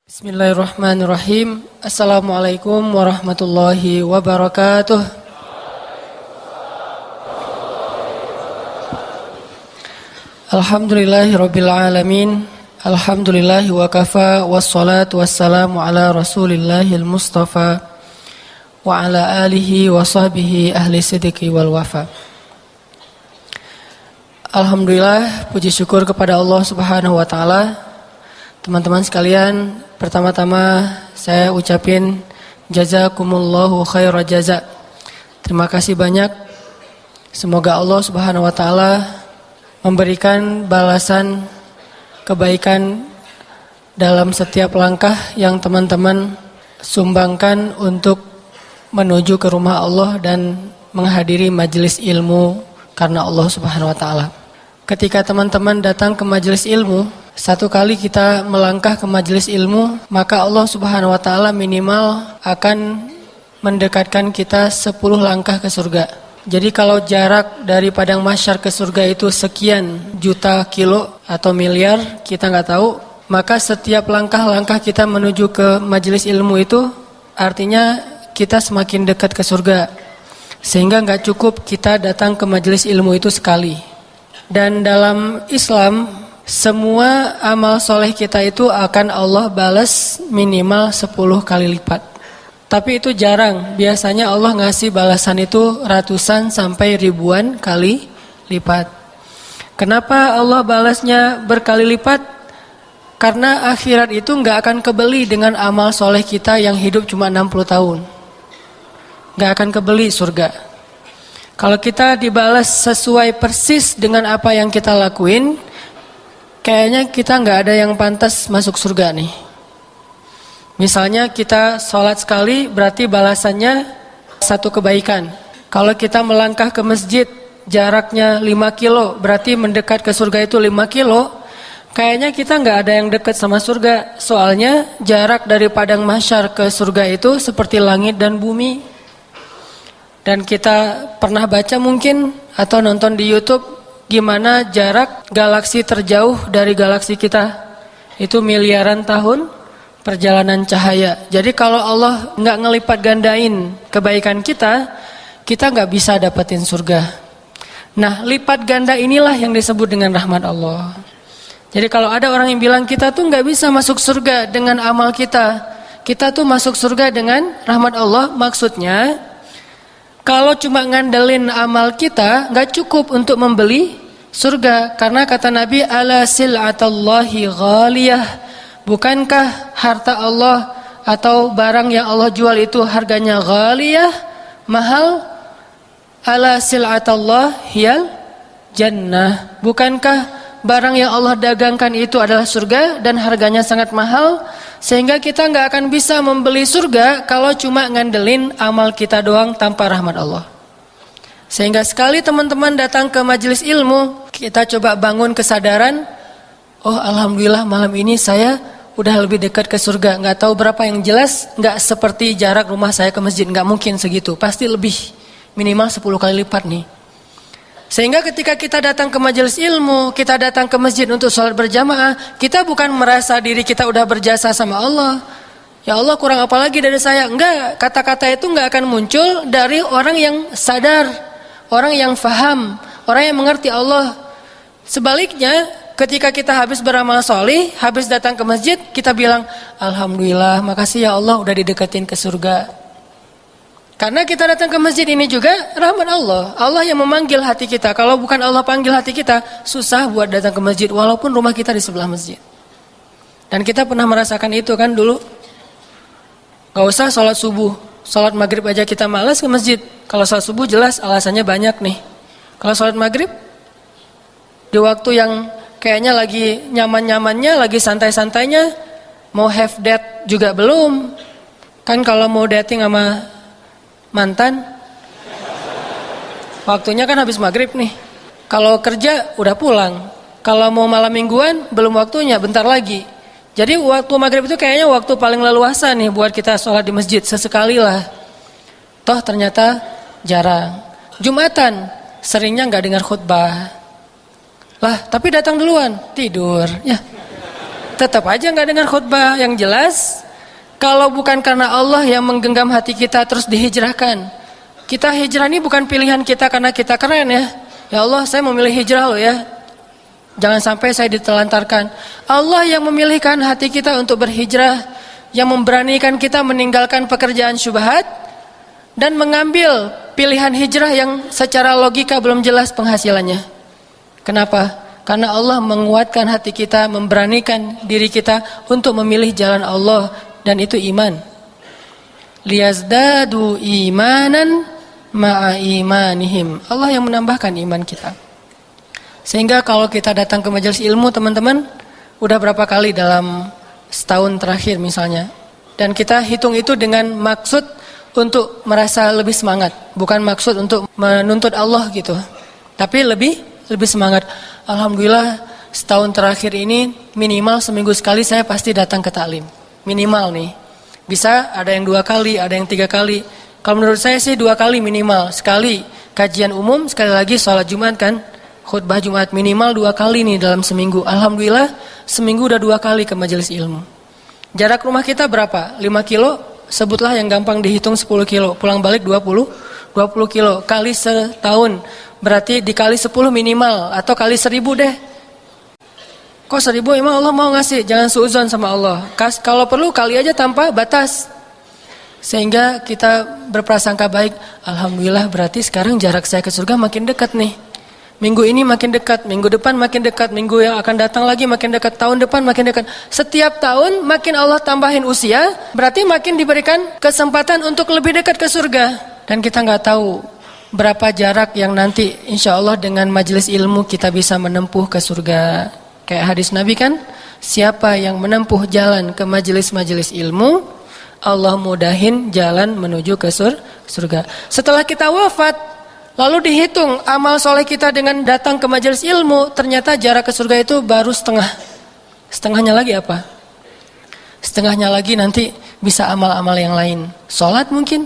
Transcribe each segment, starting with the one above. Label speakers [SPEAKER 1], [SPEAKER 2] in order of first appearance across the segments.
[SPEAKER 1] Bismillahirrahmanirrahim. Assalamualaikum warahmatullahi wabarakatuh. Alhamdulillahirabbil alamin. Alhamdulillahi wa kafa wassalatu wassalamu ala Rasulillahil Mustafa wa ala alihi wa sahbihi ahli sidqi wal wafa. Alhamdulillah, puji syukur kepada Allah Subhanahu wa taala. Teman-teman sekalian, pertama-tama saya ucapin jazakumullahu khairal jaza. Terima kasih banyak. Semoga Allah Subhanahu wa taala memberikan balasan kebaikan dalam setiap langkah yang teman-teman sumbangkan untuk menuju ke rumah Allah dan menghadiri majelis ilmu karena Allah Subhanahu wa taala. Ketika teman-teman datang ke majelis ilmu, satu kali kita melangkah ke majelis ilmu, maka Allah Subhanahu wa taala minimal akan mendekatkan kita 10 langkah ke surga. Jadi kalau jarak dari padang mahsyar ke surga itu sekian juta kilo atau miliar, kita nggak tahu, maka setiap langkah-langkah kita menuju ke majelis ilmu itu artinya kita semakin dekat ke surga. Sehingga nggak cukup kita datang ke majelis ilmu itu sekali. Dan dalam Islam, semua amal soleh kita itu akan Allah balas minimal 10 kali lipat. Tapi itu jarang, biasanya Allah ngasih balasan itu ratusan sampai ribuan kali lipat. Kenapa Allah balasnya berkali lipat? Karena akhirat itu gak akan kebeli dengan amal soleh kita yang hidup cuma 60 tahun. Gak akan kebeli surga. Kalau kita dibalas sesuai persis dengan apa yang kita lakuin, kayaknya kita nggak ada yang pantas masuk surga nih. Misalnya kita sholat sekali berarti balasannya 1 kebaikan. Kalau kita melangkah ke masjid jaraknya 5 kilo berarti mendekat ke surga itu 5 kilo. Kayaknya kita nggak ada yang dekat sama surga. Soalnya jarak dari padang mahsyar ke surga itu seperti langit dan bumi. Dan kita pernah baca mungkin atau nonton di YouTube gimana jarak galaksi terjauh dari galaksi kita. Itu miliaran tahun perjalanan cahaya. Jadi kalau Allah nggak ngelipat gandain kebaikan kita nggak bisa dapetin surga. Nah, lipat ganda inilah yang disebut dengan rahmat Allah. Jadi kalau ada orang yang bilang kita tuh nggak bisa masuk surga dengan amal kita tuh masuk surga dengan rahmat Allah, maksudnya kalau cuma ngandelin amal kita nggak cukup untuk membeli surga. Karena kata Nabi, ala sil'atallahi ghaliyah. Bukankah harta Allah atau barang yang Allah jual itu harganya ghaliyah, mahal? Ala sil'atallah hiyal jannah. Bukankah barang yang Allah dagangkan itu adalah surga dan harganya sangat mahal? Sehingga kita nggak akan bisa membeli surga kalau cuma ngandelin amal kita doang tanpa rahmat Allah. Sehingga sekali teman-teman datang ke majelis ilmu, kita coba bangun kesadaran, oh alhamdulillah malam ini saya udah lebih dekat ke surga. Nggak tahu berapa yang jelas, nggak seperti jarak rumah saya ke masjid, nggak mungkin segitu, pasti lebih, minimal 10 kali lipat nih. Sehingga ketika kita datang ke majelis ilmu, kita datang ke masjid untuk sholat berjamaah, kita bukan merasa diri kita udah berjasa sama Allah. Ya Allah, kurang apa lagi dari saya? Enggak, kata-kata itu enggak akan muncul dari orang yang sadar, orang yang faham, orang yang mengerti Allah. Sebaliknya, ketika kita habis beramal soleh, habis datang ke masjid, kita bilang, alhamdulillah, makasih ya Allah udah didekatin ke surga. Karena kita datang ke masjid ini juga rahmat Allah. Allah yang memanggil hati kita. Kalau bukan Allah panggil hati kita, susah buat datang ke masjid walaupun rumah kita di sebelah masjid. Dan kita pernah merasakan itu kan dulu. Gak usah sholat subuh, sholat maghrib aja kita malas ke masjid. Kalau sholat subuh jelas alasannya banyak nih. Kalau sholat maghrib di waktu yang kayaknya lagi nyaman-nyamannya, lagi santai-santainya, mau have date juga belum. Kan kalau mau dating sama mantan, waktunya kan habis maghrib nih. Kalau kerja udah pulang. Kalau mau malam mingguan belum waktunya, bentar lagi. Jadi waktu maghrib itu kayaknya waktu paling leluasa nih buat kita sholat di masjid, sesekali lah. Toh ternyata jarang. Jumatan seringnya nggak dengar khutbah. Lah tapi datang duluan, tidur ya. Tetap aja nggak dengar khutbah yang jelas. Kalau bukan karena Allah yang menggenggam hati kita terus dihijrahkan. Kita hijrah ini bukan pilihan kita karena kita keren ya. Ya Allah, saya memilih hijrah loh ya. Jangan sampai saya ditelantarkan. Allah yang memilihkan hati kita untuk berhijrah, yang memberanikan kita meninggalkan pekerjaan syubhat dan mengambil pilihan hijrah yang secara logika belum jelas penghasilannya. Kenapa? Karena Allah menguatkan hati kita, memberanikan diri kita untuk memilih jalan Allah, dan itu iman. Liyazdadu imanan ma'a imanihim. Allah yang menambahkan iman kita. Sehingga kalau kita datang ke majelis ilmu, teman-teman, udah berapa kali dalam setahun terakhir misalnya, dan kita hitung itu dengan maksud untuk merasa lebih semangat, bukan maksud untuk menuntut Allah gitu, tapi lebih semangat. Alhamdulillah setahun terakhir ini minimal seminggu sekali saya pasti datang ke taklim. Minimal nih. Bisa ada yang 2 kali, ada yang 3 kali. Kalau menurut saya sih 2 kali minimal. Sekali kajian umum, sekali lagi sholat Jumat kan. Khutbah Jumat minimal 2 kali nih dalam seminggu. Alhamdulillah seminggu udah 2 kali ke majelis ilmu. Jarak rumah kita berapa? 5 kilo? Sebutlah yang gampang dihitung 10 kilo. Pulang balik 20 kilo. Kali setahun. Berarti dikali 10 minimal. Atau kali 1000 deh. Kok 1000 emang Allah mau ngasih? Jangan suuzon sama Allah. Kalau perlu kali aja tanpa batas. Sehingga kita berprasangka baik. Alhamdulillah berarti sekarang jarak saya ke surga makin dekat nih. Minggu ini makin dekat, minggu depan makin dekat, minggu yang akan datang lagi makin dekat, tahun depan makin dekat. Setiap tahun makin Allah tambahin usia, berarti makin diberikan kesempatan untuk lebih dekat ke surga. Dan kita nggak tahu berapa jarak yang nanti insya Allah dengan majelis ilmu kita bisa menempuh ke surga. Kayak hadis Nabi kan, siapa yang menempuh jalan ke majelis-majelis ilmu, Allah mudahin jalan menuju ke surga. Setelah kita wafat, lalu dihitung amal soleh kita dengan datang ke majelis ilmu, ternyata jarak ke surga itu baru setengah. Setengahnya lagi apa? Setengahnya lagi nanti bisa amal-amal yang lain. Sholat mungkin,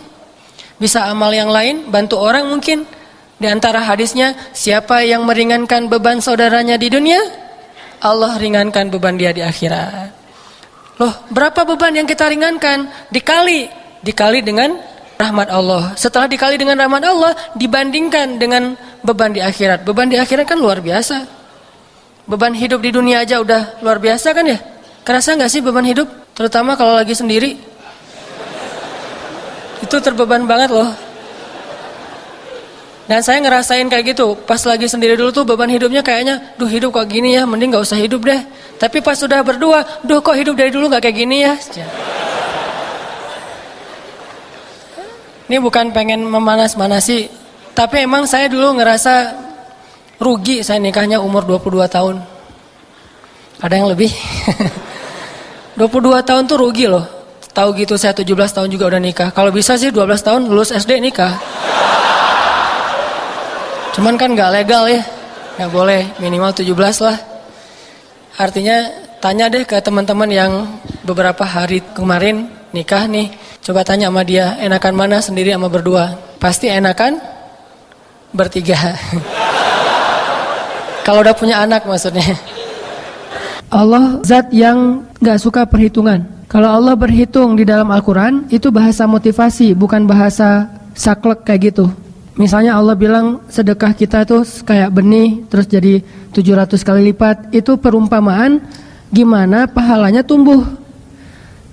[SPEAKER 1] bisa amal yang lain, bantu orang mungkin. Di antara hadisnya, siapa yang meringankan beban saudaranya di dunia, Allah ringankan beban dia di akhirat. Loh, berapa beban yang kita ringankan? Dikali dengan rahmat Allah. Setelah dikali dengan rahmat Allah, dibandingkan dengan beban di akhirat. Beban di akhirat kan luar biasa. Beban hidup di dunia aja udah luar biasa kan ya? Kerasa gak sih beban hidup? Terutama kalau lagi sendiri. Itu terbeban banget loh. Dan saya ngerasain kayak gitu. Pas lagi sendiri dulu tuh beban hidupnya kayaknya, duh hidup kok gini ya, mending gak usah hidup deh. Tapi pas sudah berdua, duh kok hidup dari dulu gak kayak gini ya. Ini bukan pengen memanas-manasi, tapi emang saya dulu ngerasa rugi saya nikahnya umur 22 tahun. Ada yang lebih? 22 tahun tuh rugi loh. Tahu gitu saya 17 tahun juga udah nikah. Kalau bisa sih 12 tahun lulus SD nikah. Cuman kan gak legal ya. Gak boleh, minimal 17 lah. Artinya tanya deh ke teman-teman yang beberapa hari kemarin nikah nih. Coba tanya sama dia, enakan mana sendiri sama berdua? Pasti enakan bertiga. Kalau udah punya anak maksudnya. Allah zat yang gak suka perhitungan. Kalau Allah berhitung di dalam Al-Quran, itu bahasa motivasi, bukan bahasa saklek kayak gitu. Misalnya Allah bilang sedekah kita tuh kayak benih, terus jadi 700 kali lipat. Itu perumpamaan gimana pahalanya tumbuh.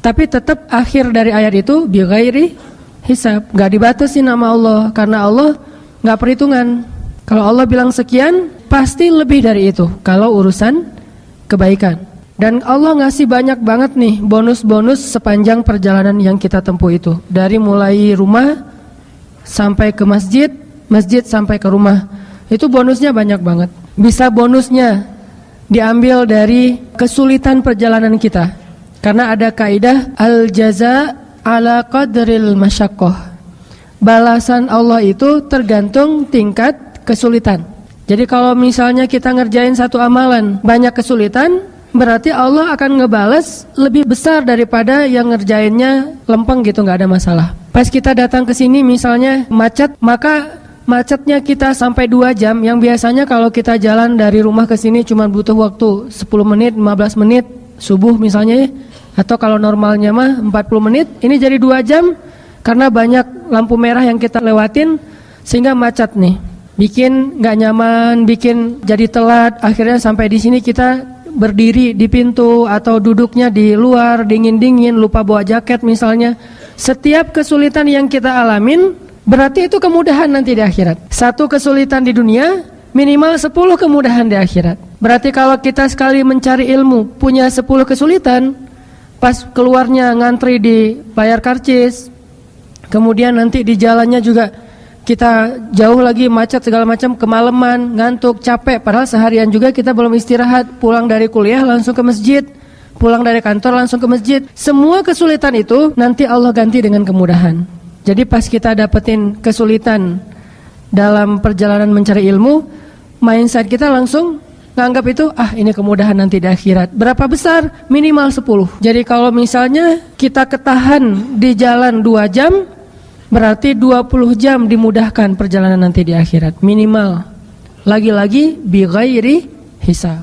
[SPEAKER 1] Tapi tetap akhir dari ayat itu bighairi hisab, gak dibatasi nama Allah, karena Allah gak perhitungan. Kalau Allah bilang sekian, pasti lebih dari itu kalau urusan kebaikan. Dan Allah ngasih banyak banget nih bonus-bonus sepanjang perjalanan yang kita tempuh itu. Dari mulai rumah sampai ke masjid, masjid sampai ke rumah. Itu bonusnya banyak banget. Bisa bonusnya diambil dari kesulitan perjalanan kita. Karena ada kaidah al-jaza ala qadril masyaqqah. Balasan Allah itu tergantung tingkat kesulitan. Jadi kalau misalnya kita ngerjain satu amalan banyak kesulitan, berarti Allah akan ngebales lebih besar daripada yang ngerjainnya lempeng gitu, nggak ada masalah. Pas kita datang ke sini misalnya macet, maka macetnya kita sampai 2 jam, yang biasanya kalau kita jalan dari rumah ke sini cuma butuh waktu 10 menit, 15 menit, subuh misalnya ya. Atau kalau normalnya mah 40 menit, ini jadi 2 jam karena banyak lampu merah yang kita lewatin sehingga macet nih. Bikin nggak nyaman, bikin jadi telat, akhirnya sampai di sini kita berdiri di pintu atau duduknya di luar dingin-dingin, lupa bawa jaket misalnya. Setiap kesulitan yang kita alamin berarti itu kemudahan nanti di akhirat. Satu kesulitan di dunia minimal 10 kemudahan di akhirat. Berarti kalau kita sekali mencari ilmu punya 10 kesulitan, pas keluarnya ngantri di bayar karcis, kemudian nanti di jalannya juga kita jauh lagi macet segala macam, kemalaman, ngantuk, capek, padahal seharian juga kita belum istirahat, pulang dari kuliah langsung ke masjid, pulang dari kantor langsung ke masjid. Semua kesulitan itu nanti Allah ganti dengan kemudahan. Jadi pas kita dapetin kesulitan dalam perjalanan mencari ilmu, mindset kita langsung nganggap itu, ini kemudahan nanti di akhirat. Berapa besar? Minimal 10. Jadi kalau misalnya kita ketahan di jalan 2 jam, berarti 20 jam dimudahkan perjalanan nanti di akhirat. Minimal. Lagi-lagi bi ghairi hisab.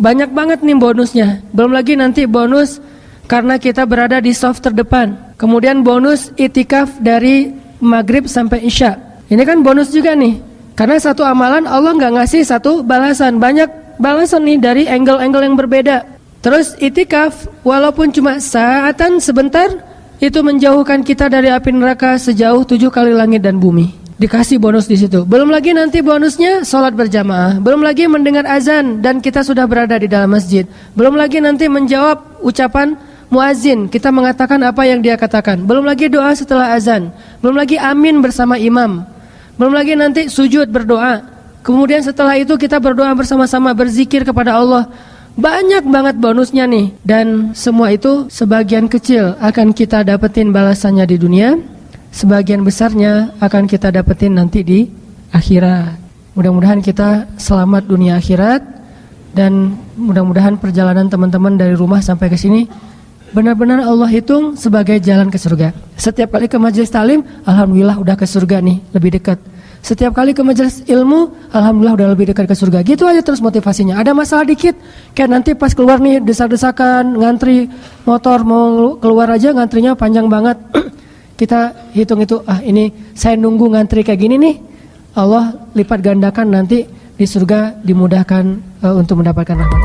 [SPEAKER 1] Banyak banget nih bonusnya. Belum lagi nanti bonus karena kita berada di saf terdepan. Kemudian bonus itikaf dari maghrib sampai isya. Ini kan bonus juga nih. Karena satu amalan Allah nggak ngasih satu balasan. Banyak balasan nih dari angle-angle yang berbeda. Terus itikaf walaupun cuma saatan sebentar, itu menjauhkan kita dari api neraka sejauh 7 kali langit dan bumi. Dikasih bonus di situ. Belum lagi nanti bonusnya sholat berjamaah. Belum lagi mendengar azan dan kita sudah berada di dalam masjid. Belum lagi nanti menjawab ucapan muazin, kita mengatakan apa yang dia katakan. Belum lagi doa setelah azan. Belum lagi amin bersama imam. Belum lagi nanti sujud berdoa. Kemudian setelah itu kita berdoa bersama-sama, berzikir kepada Allah. Banyak banget bonusnya nih. Dan semua itu sebagian kecil akan kita dapetin balasannya di dunia, sebagian besarnya akan kita dapetin nanti di akhirat. Mudah-mudahan kita selamat dunia akhirat. Dan mudah-mudahan perjalanan teman-teman dari rumah sampai ke sini benar-benar Allah hitung sebagai jalan ke surga. Setiap kali ke majelis talim, alhamdulillah udah ke surga nih, lebih dekat. Setiap kali ke majelis ilmu, alhamdulillah udah lebih dekat ke surga. Gitu aja terus motivasinya. Ada masalah dikit, kayak nanti pas keluar nih desak-desakan, ngantri motor mau keluar aja ngantrinya panjang banget. Kita hitung itu, ini saya nunggu ngantri kayak gini nih, Allah lipat gandakan nanti di surga dimudahkan untuk mendapatkan rahmat.